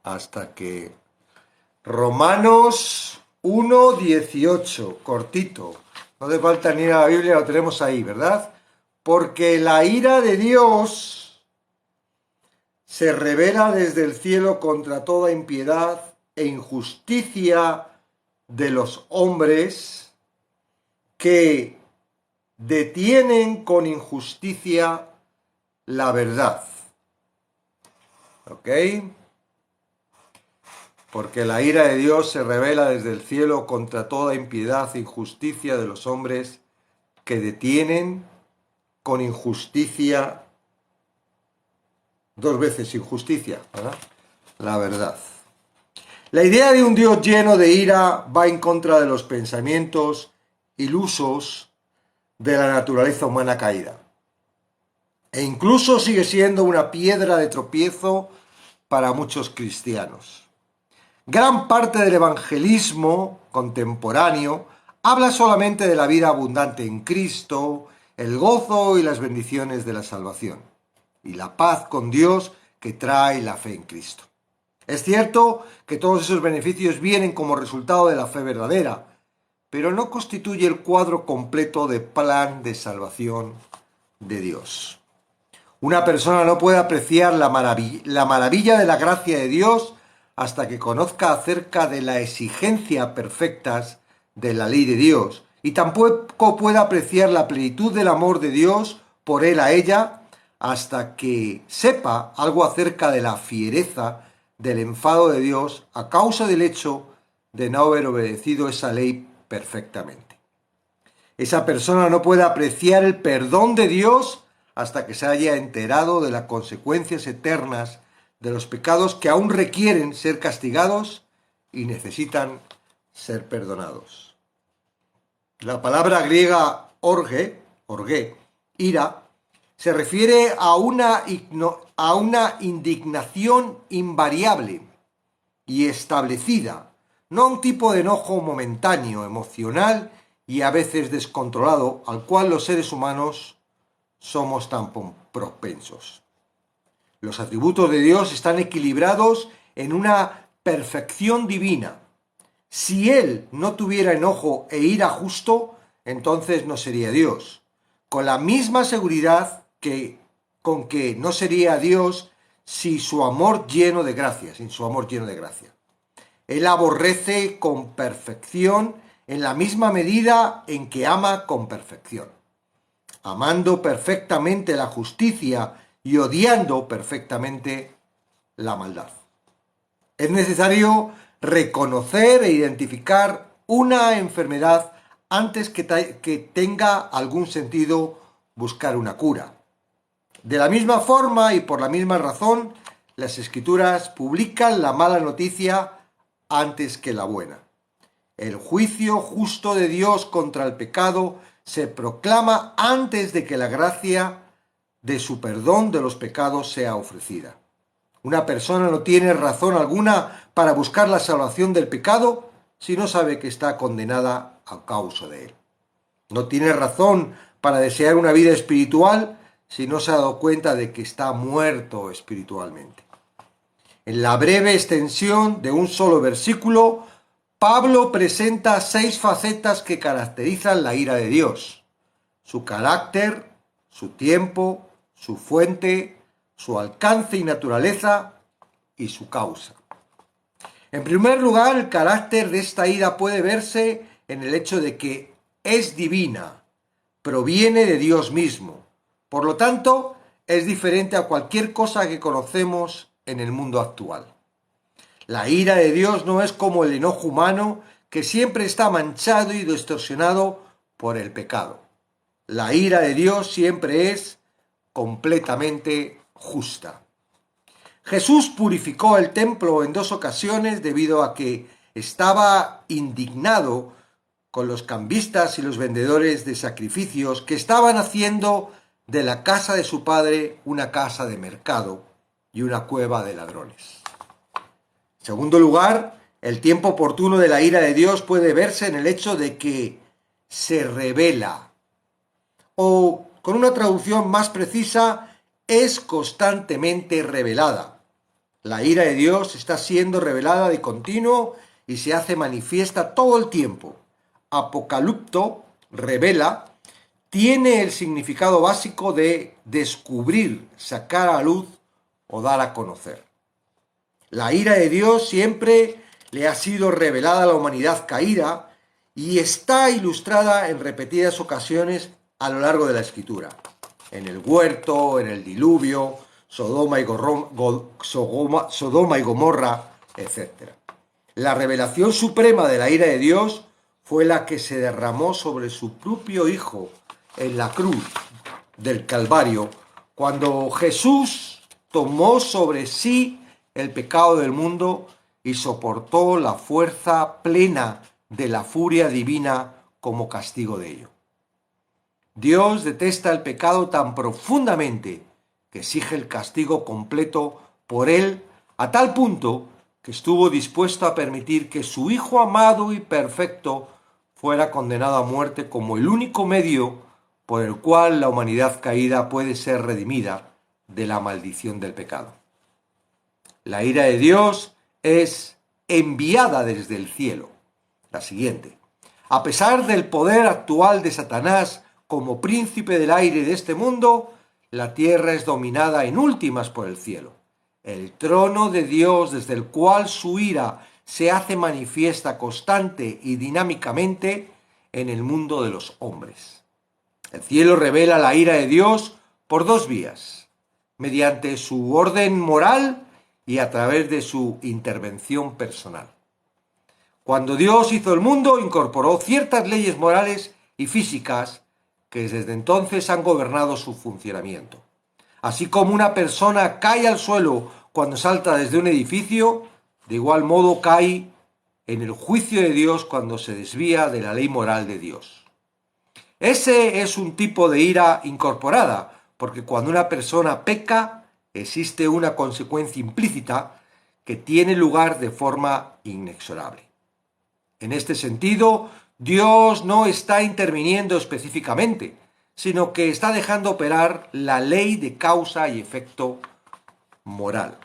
hasta que... Romanos 1:18, cortito. No hace falta ni ir a la Biblia, lo tenemos ahí, ¿verdad? Porque la ira de Dios se revela desde el cielo contra toda impiedad e injusticia de los hombres que detienen con injusticia la verdad. ¿Ok? Porque la ira de Dios se revela desde el cielo contra toda impiedad e injusticia de los hombres que detienen con injusticia, dos veces injusticia, ¿verdad? La verdad. La idea de un Dios lleno de ira va en contra de los pensamientos ilusos de la naturaleza humana caída. E incluso sigue siendo una piedra de tropiezo para muchos cristianos. Gran parte del evangelismo contemporáneo habla solamente de la vida abundante en Cristo, el gozo y las bendiciones de la salvación, y la paz con Dios que trae la fe en Cristo. Es cierto que todos esos beneficios vienen como resultado de la fe verdadera, pero no constituye el cuadro completo de plan de salvación de Dios. Una persona no puede apreciar la maravilla de la gracia de Dios hasta que conozca acerca de la exigencia perfectas de la ley de Dios, y tampoco puede apreciar la plenitud del amor de Dios por él a ella hasta que sepa algo acerca de la fiereza del enfado de Dios a causa del hecho de no haber obedecido esa ley perfectamente. Esa persona no puede apreciar el perdón de Dios hasta que se haya enterado de las consecuencias eternas de los pecados que aún requieren ser castigados y necesitan ser perdonados. La palabra griega orge, ira, se refiere a una indignación invariable y establecida, no a un tipo de enojo momentáneo, emocional y a veces descontrolado, al cual los seres humanos somos tan propensos. Los atributos de Dios están equilibrados en una perfección divina. Si Él no tuviera enojo e ira justo, entonces no sería Dios. Con la misma seguridad con que no sería Dios sin su amor lleno de gracia. Él aborrece con perfección en la misma medida en que ama con perfección. Amando perfectamente la justicia y odiando perfectamente la maldad. Es necesario reconocer e identificar una enfermedad antes que tenga algún sentido buscar una cura. De la misma forma y por la misma razón, las Escrituras publican la mala noticia antes que la buena. El juicio justo de Dios contra el pecado se proclama antes de que la gracia de su perdón de los pecados sea ofrecida. Una persona no tiene razón alguna para buscar la salvación del pecado si no sabe que está condenada a causa de él. No tiene razón para desear una vida espiritual si no se ha dado cuenta de que está muerto espiritualmente. En la breve extensión de un solo versículo, Pablo presenta 6 facetas que caracterizan la ira de Dios: su carácter, su tiempo, su fuente, su alcance y naturaleza y su causa. En primer lugar, el carácter de esta ira puede verse en el hecho de que es divina, proviene de Dios mismo. Por lo tanto, es diferente a cualquier cosa que conocemos en el mundo actual. La ira de Dios no es como el enojo humano, que siempre está manchado y distorsionado por el pecado. La ira de Dios siempre es completamente justa. Jesús purificó el templo en 2 ocasiones debido a que estaba indignado con los cambistas y los vendedores de sacrificios que estaban haciendo de la casa de su padre una casa de mercado y una cueva de ladrones. En segundo lugar, el tiempo oportuno de la ira de Dios puede verse en el hecho de que se revela, o con una traducción más precisa, es constantemente revelada. La ira de Dios está siendo revelada de continuo y se hace manifiesta todo el tiempo. Apocalipto, revela, tiene el significado básico de descubrir, sacar a luz o dar a conocer. La ira de Dios siempre le ha sido revelada a la humanidad caída y está ilustrada en repetidas ocasiones a lo largo de la Escritura. En el huerto, en el diluvio, Sodoma y Gomorra, etc. La revelación suprema de la ira de Dios fue la que se derramó sobre su propio Hijo en la cruz del Calvario, cuando Jesús tomó sobre sí el pecado del mundo y soportó la fuerza plena de la furia divina como castigo de ello. Dios detesta el pecado tan profundamente que exige el castigo completo por él a tal punto que estuvo dispuesto a permitir que su Hijo amado y perfecto fuera condenado a muerte como el único medio por el cual la humanidad caída puede ser redimida de la maldición del pecado. La ira de Dios es enviada desde el cielo. La siguiente. A pesar del poder actual de Satanás como príncipe del aire de este mundo, la tierra es dominada en últimas por el cielo. El trono de Dios desde el cual su ira se hace manifiesta constante y dinámicamente en el mundo de los hombres. El cielo revela la ira de Dios por dos vías, mediante su orden moral y a través de su intervención personal. Cuando Dios hizo el mundo, incorporó ciertas leyes morales y físicas que desde entonces han gobernado su funcionamiento. Así como una persona cae al suelo cuando salta desde un edificio, de igual modo cae en el juicio de Dios cuando se desvía de la ley moral de Dios. Ese es un tipo de ira incorporada, porque cuando una persona peca, existe una consecuencia implícita que tiene lugar de forma inexorable. En este sentido, Dios no está interviniendo específicamente, sino que está dejando operar la ley de causa y efecto moral.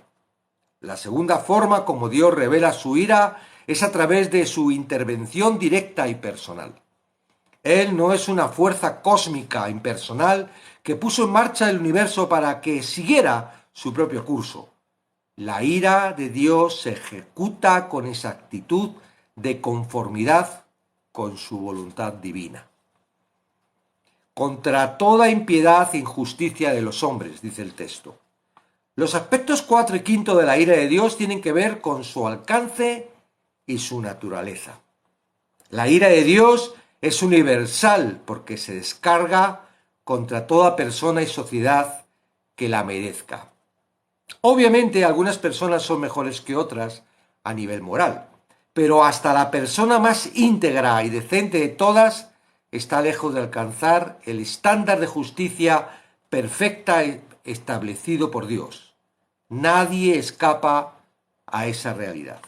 La segunda forma como Dios revela su ira es a través de su intervención directa y personal. Él no es una fuerza cósmica impersonal que puso en marcha el universo para que siguiera su propio curso. La ira de Dios se ejecuta con exactitud de conformidad con su voluntad divina. Contra toda impiedad e injusticia de los hombres, dice el texto. Los aspectos 4 y 5 de la ira de Dios tienen que ver con su alcance y su naturaleza. La ira de Dios es universal porque se descarga contra toda persona y sociedad que la merezca. Obviamente algunas personas son mejores que otras a nivel moral, pero hasta la persona más íntegra y decente de todas está lejos de alcanzar el estándar de justicia perfecta establecido por Dios. Nadie escapa a esa realidad.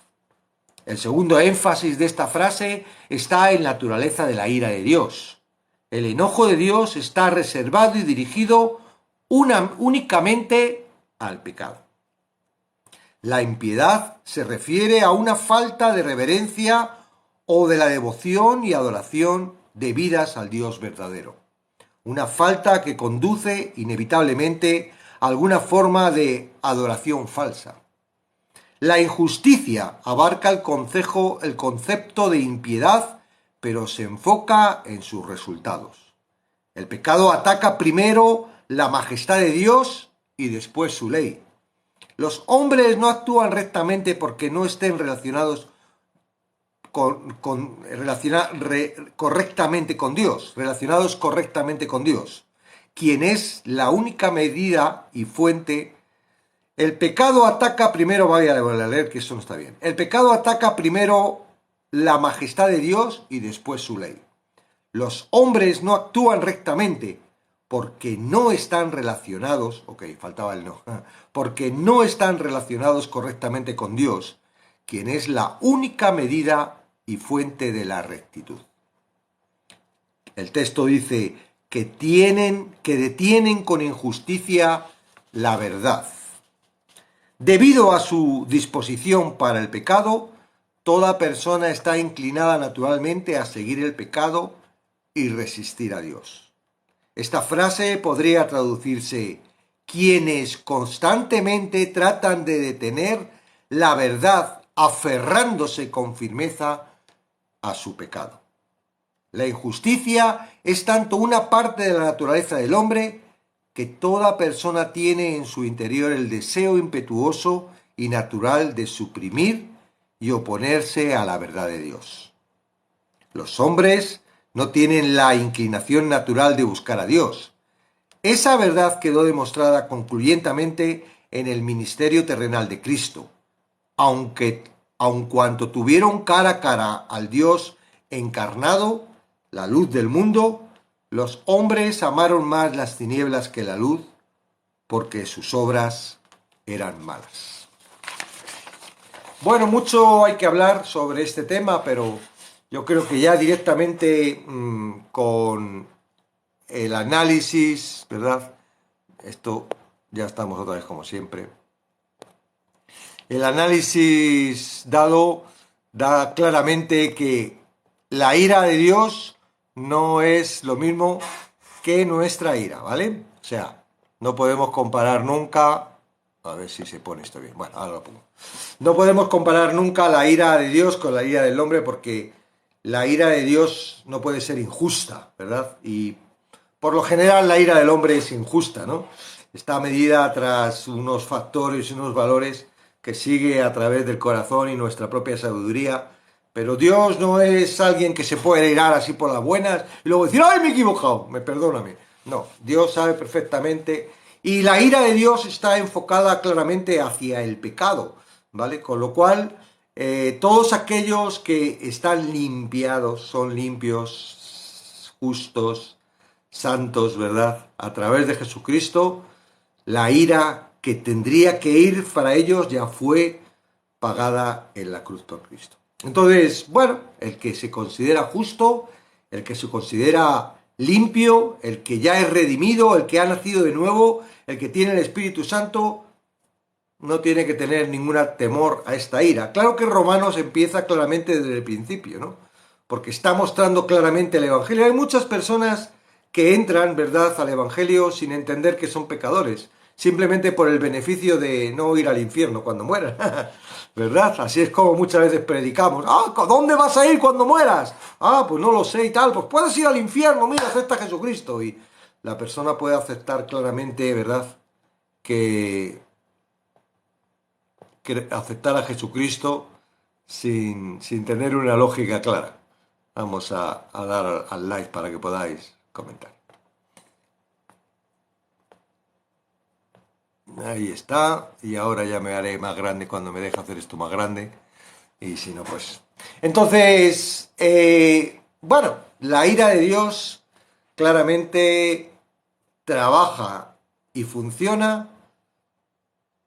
El segundo énfasis de esta frase está en la naturaleza de la ira de Dios. El enojo de Dios está reservado y dirigido únicamente al pecado. La impiedad se refiere a una falta de reverencia o de la devoción y adoración debidas al Dios verdadero. Una falta que conduce inevitablemente a alguna forma de adoración falsa. La injusticia abarca el concepto de impiedad, pero se enfoca en sus resultados. El pecado ataca primero la majestad de Dios y después su ley. Los hombres no actúan rectamente porque no estén relacionados correctamente con Dios, quien es la única medida y fuente. El pecado ataca primero, voy a leer que eso no está bien. El pecado ataca primero la majestad de Dios y después su ley. Los hombres no actúan rectamente porque no están relacionados, porque no están relacionados correctamente con Dios, quien es la única medida y fuente de la rectitud. El texto dice que detienen con injusticia la verdad. Debido a su disposición para el pecado, toda persona está inclinada naturalmente a seguir el pecado y resistir a Dios. Esta frase podría traducirse: quienes constantemente tratan de detener la verdad aferrándose con firmeza a su pecado. La injusticia es tanto una parte de la naturaleza del hombre que toda persona tiene en su interior el deseo impetuoso y natural de suprimir y oponerse a la verdad de Dios. Los hombres no tienen la inclinación natural de buscar a Dios. Esa verdad quedó demostrada concluyentemente en el ministerio terrenal de Cristo, aun cuanto tuvieron cara a cara al Dios encarnado, la luz del mundo, los hombres amaron más las tinieblas que la luz, porque sus obras eran malas. Bueno, mucho hay que hablar sobre este tema, pero yo creo que ya directamente con el análisis, ¿verdad? Esto ya estamos otra vez como siempre. El análisis dado da claramente que la ira de Dios no es lo mismo que nuestra ira, ¿vale? O sea, no podemos comparar nunca... A ver si se pone esto bien. Bueno, ahora lo pongo. No podemos comparar nunca la ira de Dios con la ira del hombre, porque la ira de Dios no puede ser injusta, ¿verdad? Y por lo general la ira del hombre es injusta, ¿no? Está medida tras unos factores y unos valores que sigue a través del corazón y nuestra propia sabiduría. Pero Dios no es alguien que se puede irar así por las buenas y luego decir: ¡ay, me he equivocado! Perdóname. No, Dios sabe perfectamente, y la ira de Dios está enfocada claramente hacia el pecado, ¿vale? Con lo cual, todos aquellos que están limpiados, son limpios, justos, santos, ¿verdad? A través de Jesucristo, la ira que tendría que ir para ellos ya fue pagada en la cruz por Cristo. Entonces, bueno, el que se considera justo, el que se considera limpio, el que ya es redimido, el que ha nacido de nuevo, el que tiene el Espíritu Santo, no tiene que tener ningún temor a esta ira. Claro que Romanos empieza claramente desde el principio, ¿no? Porque está mostrando claramente el Evangelio. Hay muchas personas que entran, ¿verdad?, al Evangelio sin entender que son pecadores, simplemente por el beneficio de no ir al infierno cuando mueran, ¿verdad? Así es como muchas veces predicamos. ¡Ah, ¿dónde vas a ir cuando mueras? Ah, pues no lo sé y tal. Pues puedes ir al infierno, mira, acepta a Jesucristo. Y la persona puede aceptar claramente, ¿verdad?, que aceptar a Jesucristo sin tener una lógica clara. Vamos a dar al like para que podáis comentar. Ahí está, y ahora ya me haré más grande cuando me deje hacer esto más grande, y si no, pues... Entonces, bueno, la ira de Dios claramente trabaja y funciona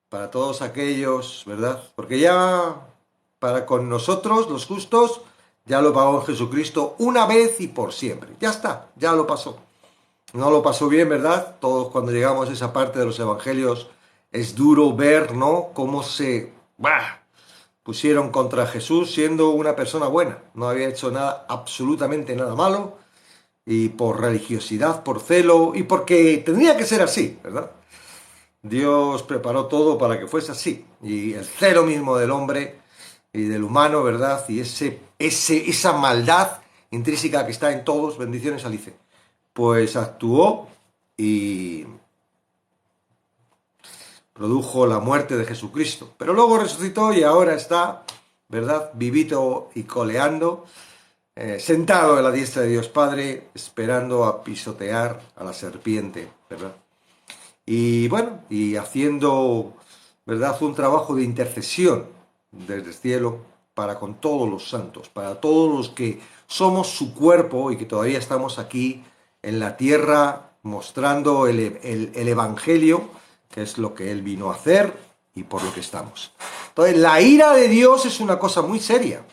para todos aquellos, ¿verdad? Porque ya para con nosotros, los justos, ya lo pagó Jesucristo una vez y por siempre. Ya está, ya lo pasó. No lo pasó bien, ¿verdad? Todos cuando llegamos a esa parte de los evangelios es duro ver, ¿no?, cómo se pusieron contra Jesús siendo una persona buena. No había hecho nada, absolutamente nada malo, y por religiosidad, por celo, y porque tendría que ser así, ¿verdad? Dios preparó todo para que fuese así. Y el celo mismo del hombre y del humano, ¿verdad? Y esa maldad intrínseca que está en todos, bendiciones Alice, pues actuó y produjo la muerte de Jesucristo. Pero luego resucitó y ahora está, ¿verdad?, vivito y coleando, sentado a la diestra de Dios Padre, esperando a pisotear a la serpiente, ¿verdad? Y bueno, y haciendo, ¿verdad?, un trabajo de intercesión desde el cielo para con todos los santos, para todos los que somos su cuerpo y que todavía estamos aquí en la tierra mostrando el Evangelio, que es lo que Él vino a hacer y por lo que estamos. Entonces, la ira de Dios es una cosa muy seria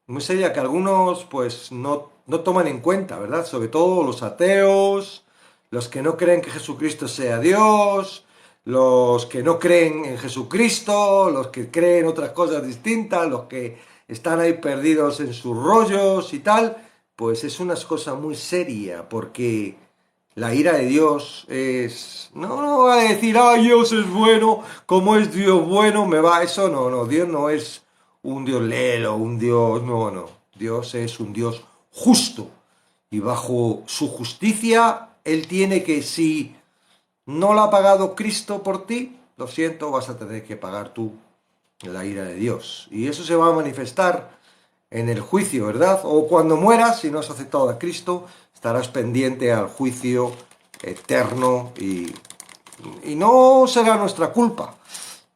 que algunos pues no toman en cuenta, ¿verdad? Sobre todo los ateos, los que no creen que Jesucristo sea Dios, los que no creen en Jesucristo, los que creen otras cosas distintas, los que están ahí perdidos en sus rollos y tal, pues es una cosa muy seria, porque la ira de Dios es... No, no va a decir, ah, Dios es bueno, como es Dios bueno, me va... Eso no, no, Dios no es un Dios lelo, un Dios... No, no, Dios es un Dios justo. Y bajo su justicia, Él tiene que, si no la ha pagado Cristo por ti, lo siento, vas a tener que pagar tú la ira de Dios. Y eso se va a manifestar en el juicio, ¿verdad? O cuando mueras, si no has aceptado a Cristo, estarás pendiente al juicio eterno y no será nuestra culpa,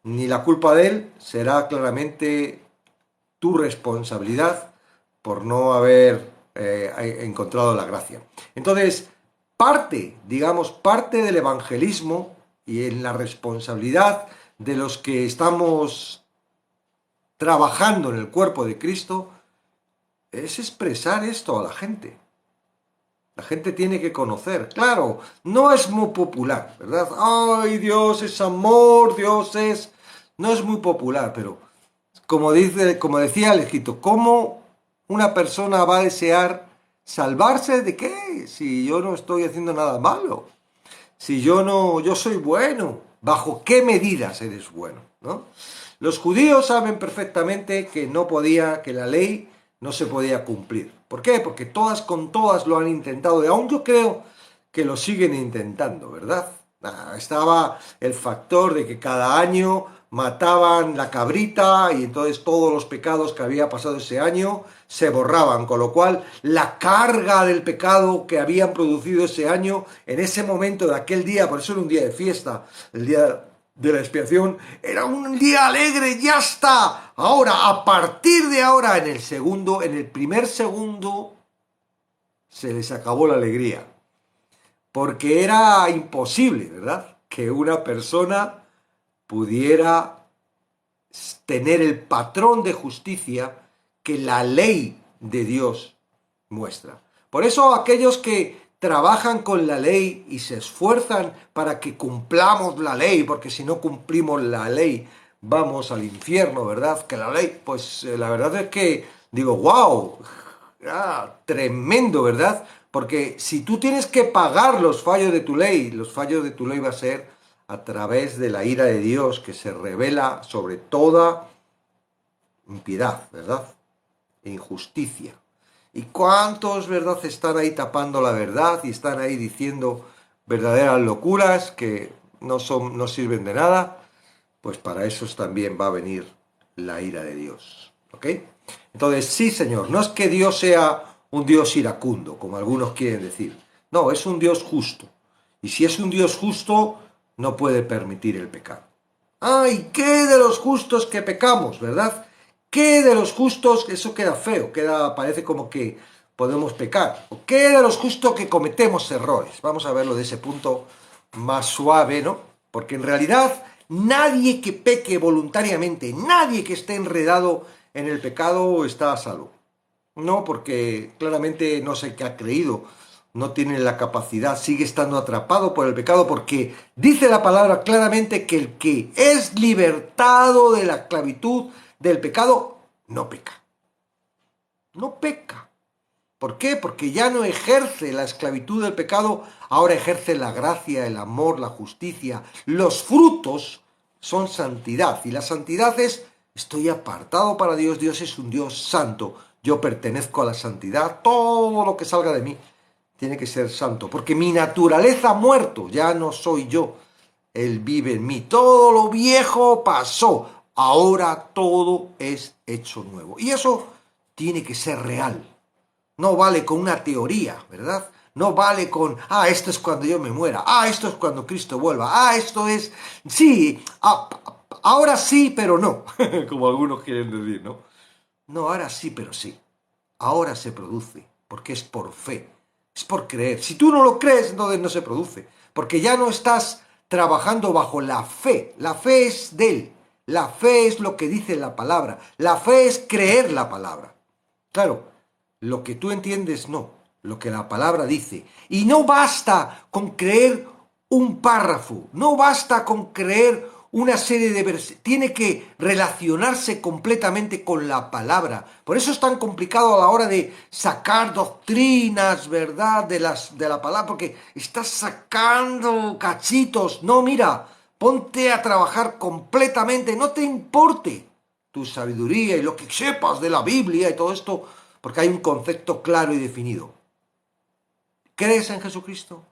ni la culpa de Él, será claramente tu responsabilidad por no haber encontrado la gracia. Entonces, parte del evangelismo y en la responsabilidad de los que estamos trabajando en el cuerpo de Cristo es expresar esto a la gente. La gente tiene que conocer. Claro, no es muy popular, ¿verdad? Ay, Dios es amor, Dios es... No es muy popular, pero como decía el Egipto, ¿cómo una persona va a desear salvarse de qué? Si yo no estoy haciendo nada malo. Si yo no, yo soy bueno. ¿Bajo qué medidas eres bueno? ¿No? Los judíos saben perfectamente que no podía, que la ley no se podía cumplir. ¿Por qué? Porque todas con todas lo han intentado y aún yo creo que lo siguen intentando, ¿verdad? Estaba el factor de que cada año mataban la cabrita y entonces todos los pecados que había pasado ese año se borraban, con lo cual la carga del pecado que habían producido ese año, en ese momento de aquel día, por eso era un día de fiesta, el día de la expiación, era un día alegre, ya está. Ahora, a partir de ahora, en el primer segundo, se les acabó la alegría. Porque era imposible, ¿verdad? Que una persona pudiera tener el patrón de justicia que la ley de Dios muestra. Por eso aquellos que trabajan con la ley y se esfuerzan para que cumplamos la ley, porque si no cumplimos la ley vamos al infierno, ¿verdad? Que la ley, pues la verdad es que digo, wow, tremendo, ¿verdad? Porque si tú tienes que pagar los fallos de tu ley, los fallos de tu ley va a ser a través de la ira de Dios que se revela sobre toda impiedad, ¿verdad? E injusticia. ¿Y cuántos, verdad, están ahí tapando la verdad y están ahí diciendo verdaderas locuras que no sirven de nada? Pues para esos también va a venir la ira de Dios. ¿Ok? Entonces, sí, Señor, no es que Dios sea un Dios iracundo, como algunos quieren decir. No, es un Dios justo. Y si es un Dios justo, no puede permitir el pecado. ¡Ay, qué de los justos que pecamos!, ¿verdad? ¿Qué de los justos? Eso queda feo, parece como que podemos pecar. ¿O qué de los justos que cometemos errores? Vamos a verlo de ese punto más suave, ¿no? Porque en realidad nadie que peque voluntariamente, nadie que esté enredado en el pecado está a salvo. No, porque claramente no sé qué ha creído, no tiene la capacidad, sigue estando atrapado por el pecado, porque dice la palabra claramente que el que es libertado de la esclavitud del pecado, no peca. No peca. ¿Por qué? Porque ya no ejerce la esclavitud del pecado, ahora ejerce la gracia, el amor, la justicia. Los frutos son santidad, y la santidad es, estoy apartado para Dios, Dios es un Dios santo, yo pertenezco a la santidad, todo lo que salga de mí tiene que ser santo, porque mi naturaleza ha muerto, ya no soy yo, Él vive en mí, todo lo viejo pasó, ahora todo es hecho nuevo. Y eso tiene que ser real. No vale con una teoría, ¿verdad? No vale con, esto es cuando yo me muera, esto es cuando Cristo vuelva, esto es, sí, ahora sí, pero no, como algunos quieren decir, ¿no? No, ahora sí, pero sí. Ahora se produce, porque es por fe, es por creer. Si tú no lo crees, entonces no se produce, porque ya no estás trabajando bajo la fe es de Él, la fe es lo que dice la palabra, la fe es creer la palabra. Claro, lo que tú entiendes no, lo que la palabra dice. Y no basta con creer un párrafo, no basta con creer una serie de versículos, tiene que relacionarse completamente con la palabra. Por eso es tan complicado a la hora de sacar doctrinas, ¿verdad? De la palabra, porque estás sacando cachitos. No, mira, ponte a trabajar completamente, no te importe tu sabiduría y lo que sepas de la Biblia y todo esto, porque hay un concepto claro y definido. ¿Crees en Jesucristo?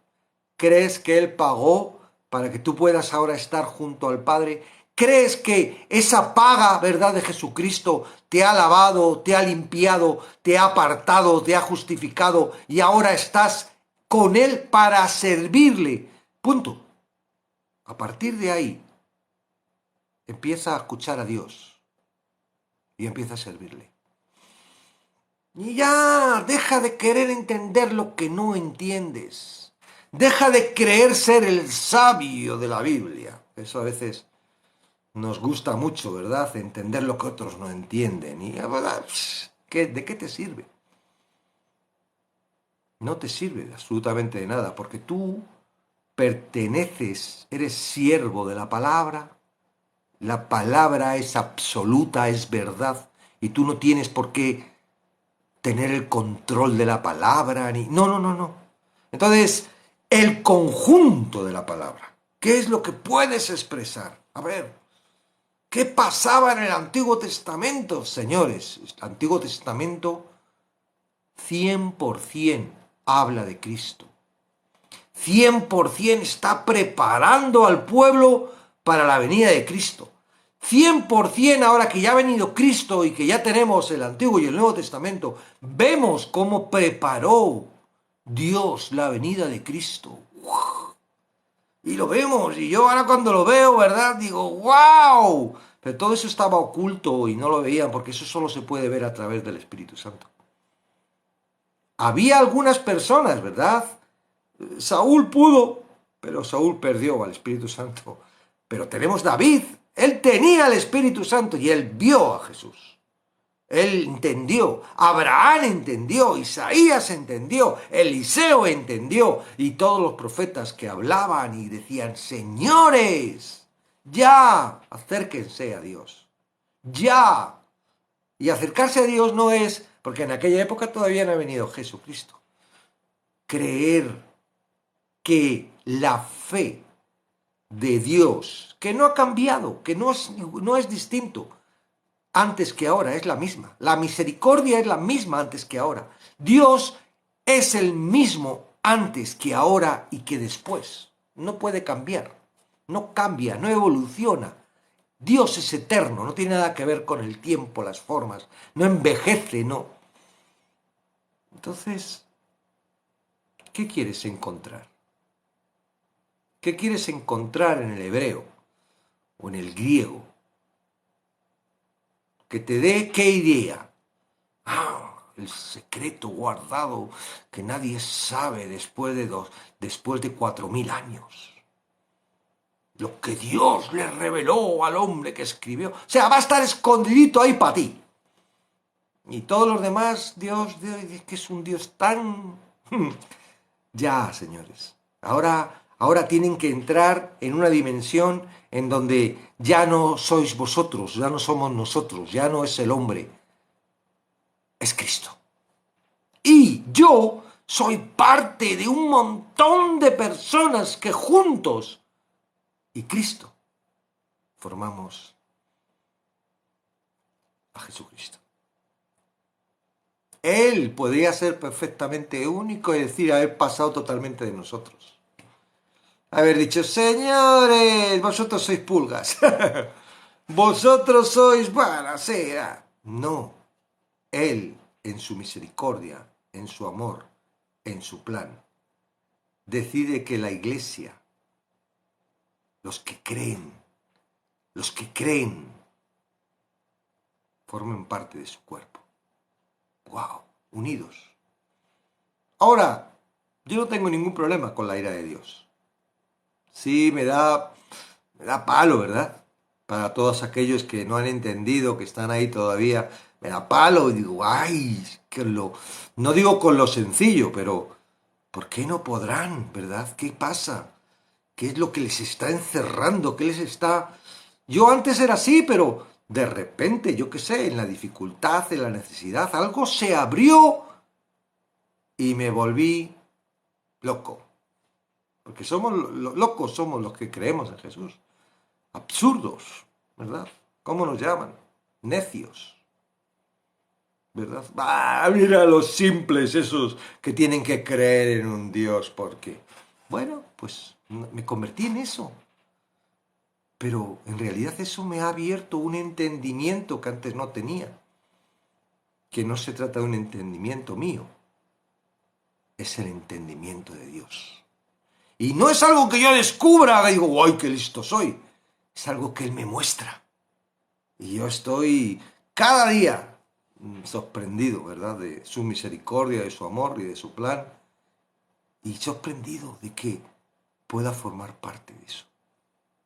¿Crees que Él pagó para que tú puedas ahora estar junto al Padre? ¿Crees que esa paga, verdad, de Jesucristo te ha lavado, te ha limpiado, te ha apartado, te ha justificado y ahora estás con Él para servirle? Punto. A partir de ahí, empieza a escuchar a Dios y empieza a servirle. Y ya, deja de querer entender lo que no entiendes. Deja de creer ser el sabio de la Biblia. Eso a veces nos gusta mucho, ¿verdad? Entender lo que otros no entienden. Y ¿verdad? ¿De qué te sirve? No te sirve absolutamente de nada, porque tú perteneces, eres siervo de la palabra es absoluta, es verdad, y tú no tienes por qué tener el control de la palabra, ni... No, no, no, no. Entonces, el conjunto de la palabra, ¿qué es lo que puedes expresar? A ver, ¿qué pasaba en el Antiguo Testamento, señores? El Antiguo Testamento 100% habla de Cristo. 100% está preparando al pueblo para la venida de Cristo. 100% ahora que ya ha venido Cristo y que ya tenemos el Antiguo y el Nuevo Testamento, vemos cómo preparó Dios la venida de Cristo. Y lo vemos, y yo ahora cuando lo veo, ¿verdad? Digo, ¡wow! Pero todo eso estaba oculto y no lo veían porque eso solo se puede ver a través del Espíritu Santo. Había algunas personas, ¿verdad? Saúl pudo, pero Saúl perdió al Espíritu Santo. Pero tenemos David, él tenía el Espíritu Santo y él vio a Jesús. Él entendió, Abraham entendió, Isaías entendió, Eliseo entendió y todos los profetas que hablaban y decían, señores, ya, acérquense a Dios, ya. Y acercarse a Dios no es, porque en aquella época todavía no ha venido Jesucristo, creer que la fe de Dios, que no ha cambiado, que no es distinto, antes que ahora, es la misma. La misericordia es la misma antes que ahora. Dios es el mismo antes que ahora y que después. No puede cambiar. No cambia, no evoluciona. Dios es eterno, no tiene nada que ver con el tiempo, las formas. No envejece, no. Entonces, ¿qué quieres encontrar? ¿Qué quieres encontrar en el hebreo o en el griego? Que te dé qué idea. El secreto guardado que nadie sabe después de 4000 años. Lo que Dios le reveló al hombre que escribió. O sea, va a estar escondidito ahí para ti. Y todos los demás, Dios que es un Dios tan... Ya, señores. Ahora tienen que entrar en una dimensión en donde ya no sois vosotros, ya no somos nosotros, ya no es el hombre, es Cristo. Y yo soy parte de un montón de personas que juntos y Cristo formamos a Jesucristo. Él podría ser perfectamente único y decir haber pasado totalmente de nosotros. Haber dicho, señores, vosotros sois pulgas. Vosotros sois, bueno, sea. No. Él, en su misericordia, en su amor, en su plan, decide que la iglesia, los que creen, formen parte de su cuerpo. ¡Wow! Unidos. Ahora, yo no tengo ningún problema con la ira de Dios. Sí, me da palo, ¿verdad? Para todos aquellos que no han entendido, que están ahí todavía, me da palo y digo, ay, no digo con lo sencillo, pero ¿por qué no podrán, verdad? ¿Qué pasa? ¿Qué es lo que les está encerrando? ¿Qué les está...? Yo antes era así, pero de repente, yo qué sé, en la dificultad, en la necesidad, algo se abrió y me volví loco. Porque somos locos, somos los que creemos en Jesús. Absurdos, ¿verdad? ¿Cómo nos llaman? Necios, ¿verdad? Mira los simples esos que tienen que creer en un Dios porque... Bueno, pues me convertí en eso. Pero en realidad eso me ha abierto un entendimiento que antes no tenía. Que no se trata de un entendimiento mío. Es el entendimiento de Dios. Y no es algo que yo descubra, que digo, ¡ay, qué listo soy! Es algo que Él me muestra. Y yo estoy cada día sorprendido, ¿verdad? De su misericordia, de su amor y de su plan. Y sorprendido de que pueda formar parte de eso.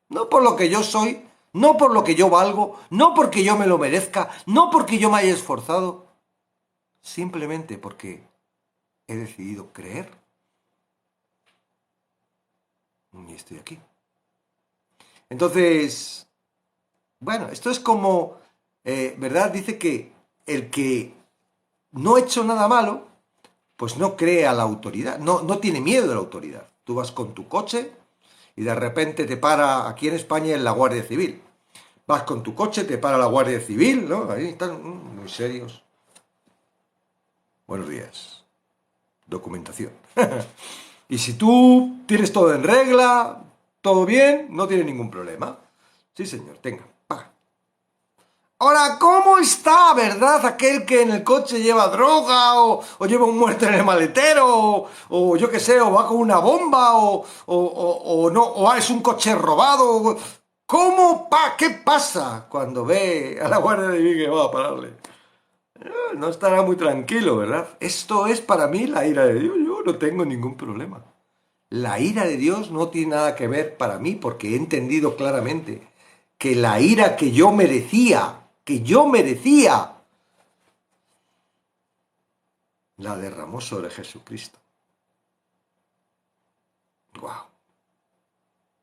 No por lo que yo soy, no por lo que yo valgo, no porque yo me lo merezca, no porque yo me haya esforzado, simplemente porque he decidido creer y estoy aquí. Entonces, bueno, esto es como, ¿verdad? Dice que el que no ha hecho nada malo, pues no cree a la autoridad, no tiene miedo de la autoridad. Tú vas con tu coche y de repente te para, aquí en España, en la Guardia Civil. Vas con tu coche, te para la Guardia Civil, ¿no? Ahí están muy serios. Buenos días. Documentación. Y si tú tienes todo en regla, todo bien, no tienes ningún problema. Sí, señor, tenga. Paga. Ahora, ¿cómo está, verdad, aquel que en el coche lleva droga o lleva un muerto en el maletero o yo qué sé, o va con una bomba o no, o es un coche robado? ¿Cómo, qué pasa cuando ve a la Guardia Civil que va a pararle? No estará muy tranquilo, ¿verdad? Esto es para mí la ira de Dios. Yo no tengo ningún problema. La ira de Dios no tiene nada que ver para mí porque he entendido claramente que la ira que yo merecía, la derramó sobre Jesucristo. ¡Wow!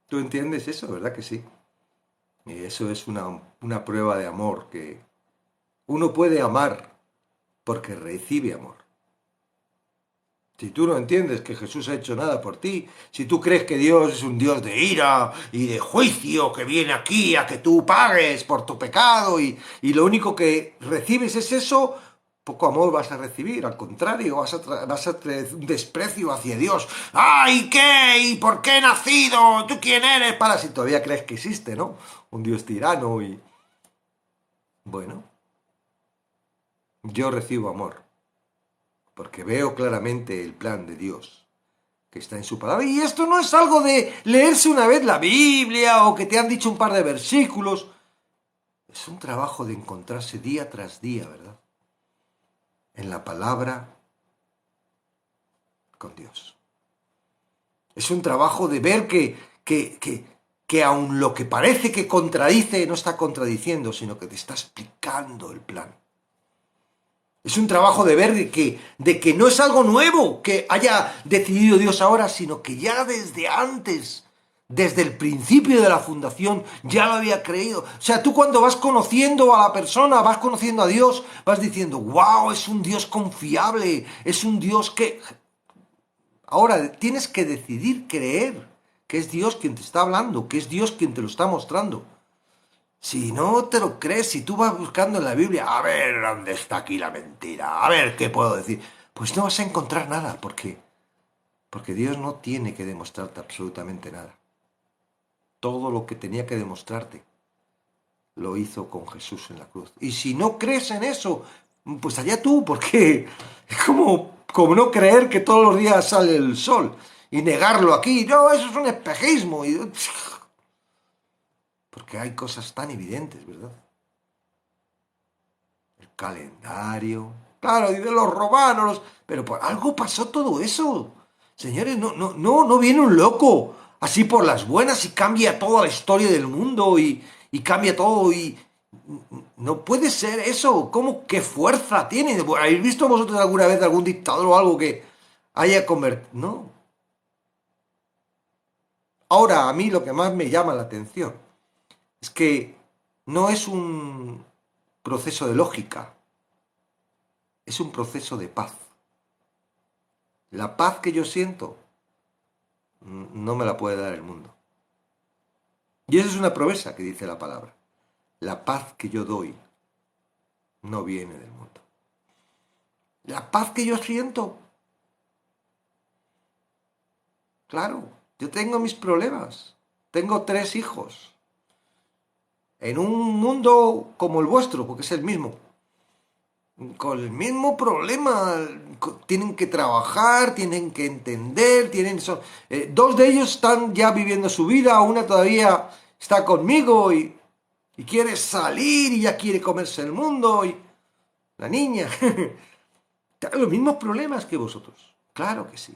¿Tú entiendes eso, verdad que sí? Y eso es una prueba de amor, que uno puede amar porque recibe amor. Si tú no entiendes que Jesús ha hecho nada por ti, si tú crees que Dios es un Dios de ira y de juicio que viene aquí a que tú pagues por tu pecado y lo único que recibes es eso, poco amor vas a recibir, al contrario, vas a tener un desprecio hacia Dios. ¡Ay, qué! ¿Y por qué he nacido? ¿Tú quién eres? Para si todavía crees que existe, ¿no? Un Dios tirano y... Bueno, yo recibo amor porque veo claramente el plan de Dios que está en su palabra. Y esto no es algo de leerse una vez la Biblia o que te han dicho un par de versículos. Es un trabajo de encontrarse día tras día, ¿verdad? En la palabra con Dios. Es un trabajo de ver que aun lo que parece que contradice no está contradiciendo, sino que te está explicando el plan. Es un trabajo de ver de que no es algo nuevo que haya decidido Dios ahora, sino que ya desde antes, desde el principio de la fundación, ya lo había creído. O sea, tú cuando vas conociendo a la persona, vas conociendo a Dios, vas diciendo, wow, es un Dios confiable, es un Dios que... Ahora tienes que decidir creer que es Dios quien te está hablando, que es Dios quien te lo está mostrando. Si no te lo crees, si tú vas buscando en la Biblia, a ver dónde está aquí la mentira, a ver qué puedo decir, pues no vas a encontrar nada, porque Dios no tiene que demostrarte absolutamente nada. Todo lo que tenía que demostrarte lo hizo con Jesús en la cruz. Y si no crees en eso, pues allá tú, porque es como no creer que todos los días sale el sol y negarlo aquí. No, eso es un espejismo. Porque hay cosas tan evidentes, ¿verdad? El calendario. Claro, y de los romanos. Pero por algo pasó todo eso. Señores, no viene un loco así por las buenas y cambia toda la historia del mundo y cambia todo y... No puede ser eso. ¿Cómo? ¿Qué fuerza tiene? ¿Habéis visto vosotros alguna vez algún dictador o algo que haya convertido? No. Ahora, a mí lo que más me llama la atención es que no es un proceso de lógica, es un proceso de paz. La paz que yo siento no me la puede dar el mundo. Y esa es una promesa que dice la palabra. La paz que yo doy no viene del mundo. La paz que yo siento, claro, yo tengo mis problemas. Tengo 3 hijos. En un mundo como el vuestro, porque es el mismo. Con el mismo problema. Tienen que trabajar, tienen que entender, dos de ellos están ya viviendo su vida, una todavía está conmigo y quiere salir y ya quiere comerse el mundo. Y la niña. Tiene los mismos problemas que vosotros. Claro que sí.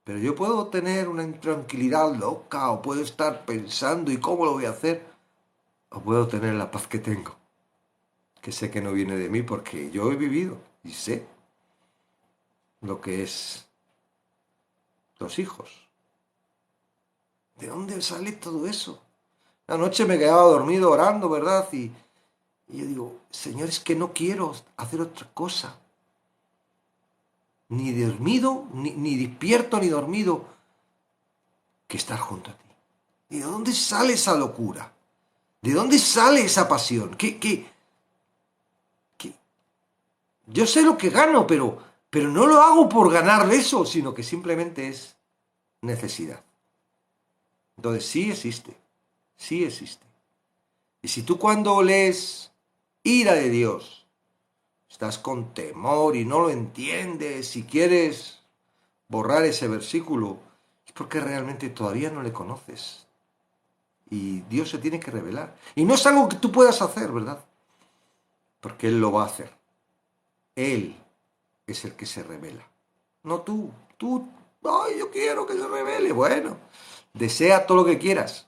Pero yo puedo tener una intranquilidad loca, o puedo estar pensando y cómo lo voy a hacer, o puedo tener la paz que tengo, que sé que no viene de mí porque yo he vivido y sé lo que es los hijos. ¿De dónde sale todo eso? Anoche me quedaba dormido orando, ¿verdad? Y yo digo, Señor, es que no quiero hacer otra cosa. Ni dormido, ni despierto, ni dormido, que estar junto a ti. ¿Y de dónde sale esa locura? ¿De dónde sale esa pasión? ¿Qué? Yo sé lo que gano, pero no lo hago por ganar eso, sino que simplemente es necesidad. Entonces sí existe, sí existe. Y si tú cuando lees ira de Dios, estás con temor y no lo entiendes, si quieres borrar ese versículo, es porque realmente todavía no le conoces. Y Dios se tiene que revelar. Y no es algo que tú puedas hacer, ¿verdad? Porque Él lo va a hacer. Él es el que se revela. No tú. Tú, ay, yo quiero que se revele. Bueno, desea todo lo que quieras.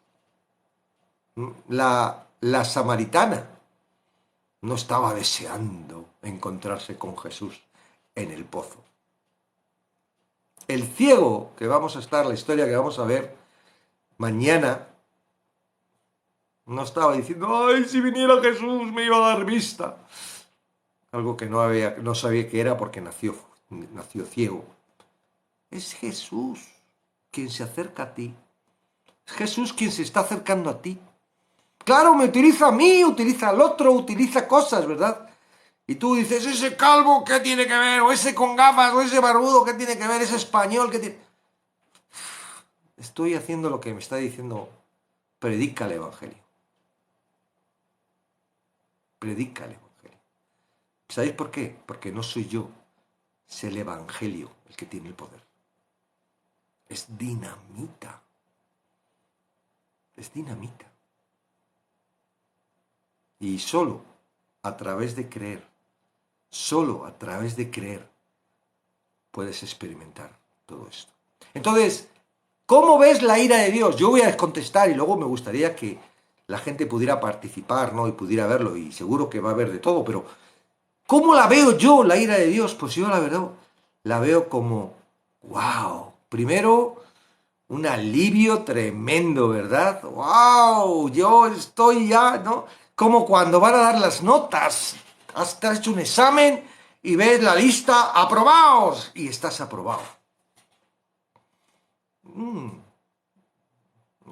La samaritana no estaba deseando encontrarse con Jesús en el pozo. El ciego, que vamos a estar, la historia que vamos a ver mañana, no estaba diciendo, ay, si viniera Jesús me iba a dar vista. Algo que no sabía que era porque nació ciego. Es Jesús quien se acerca a ti. Es Jesús quien se está acercando a ti. Claro, me utiliza a mí, utiliza al otro, utiliza cosas, ¿verdad? Y tú dices, ese calvo, ¿qué tiene que ver? O ese con gafas, o ese barbudo, ¿qué tiene que ver? Ese español, ¿qué tiene? Estoy haciendo lo que me está diciendo, predica el Evangelio. Predica el Evangelio. ¿Sabéis por qué? Porque no soy yo, es el Evangelio el que tiene el poder. Es dinamita. Es dinamita. Y solo a través de creer, puedes experimentar todo esto. Entonces, ¿cómo ves la ira de Dios? Yo voy a contestar y luego me gustaría que la gente pudiera participar, ¿no? Y pudiera verlo, y seguro que va a haber de todo, pero ¿cómo la veo yo, la ira de Dios? Pues yo la verdad la veo como, wow. Primero, un alivio tremendo, ¿verdad? ¡Wow! Yo estoy ya, ¿no? Como cuando van a dar las notas. Has hecho un examen y ves la lista, ¡aprobados! Y estás aprobado.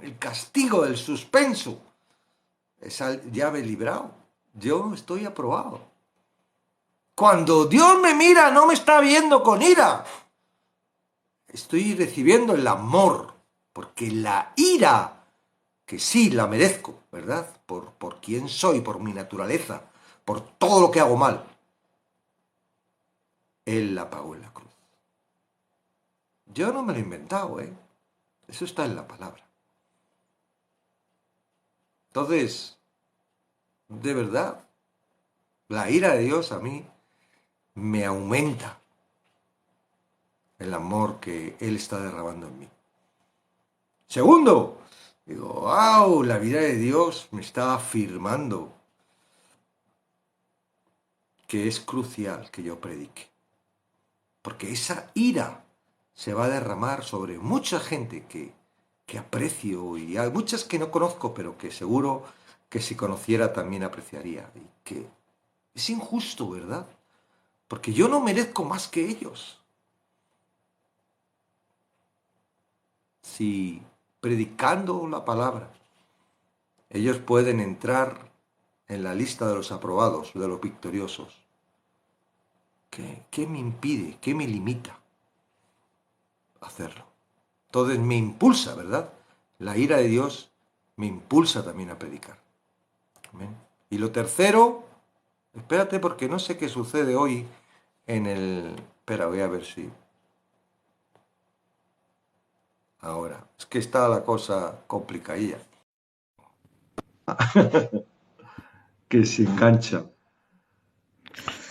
El castigo del suspenso. Ya me he librado. Yo estoy aprobado. Cuando Dios me mira, no me está viendo con ira. Estoy recibiendo el amor. Porque la ira, que sí la merezco, ¿verdad? Por quién soy, por mi naturaleza, por todo lo que hago mal. Él la pagó en la cruz. Yo no me lo he inventado, ¿eh? Eso está en la palabra. Entonces, de verdad, la ira de Dios a mí me aumenta el amor que Él está derramando en mí. Segundo, digo, wow, la vida de Dios me está afirmando que es crucial que yo predique. Porque esa ira se va a derramar sobre mucha gente que que aprecio, y hay muchas que no conozco, pero que seguro que si conociera también apreciaría. Y que es injusto, ¿verdad? Porque yo no merezco más que ellos. Si predicando la palabra, ellos pueden entrar en la lista de los aprobados, de los victoriosos, ¿qué me impide, qué me limita hacerlo? Entonces me impulsa, ¿verdad? La ira de Dios me impulsa también a predicar. Amén. Y lo tercero, espérate porque no sé qué sucede hoy en el... Espera, voy a ver si... Ahora, es que está la cosa complicadilla. Que se engancha.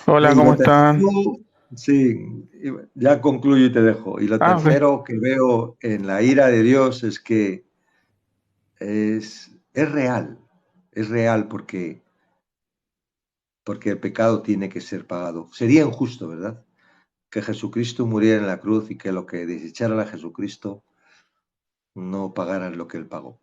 Hola, Y ¿cómo lo están? tercero, sí, ya concluyo y te dejo. Y lo Ah, ok. tercero que veo en la ira de Dios es que es real porque el pecado tiene que ser pagado. Sería injusto, ¿verdad? Que Jesucristo muriera en la cruz y que lo que desecharan a Jesucristo no pagaran lo que él pagó.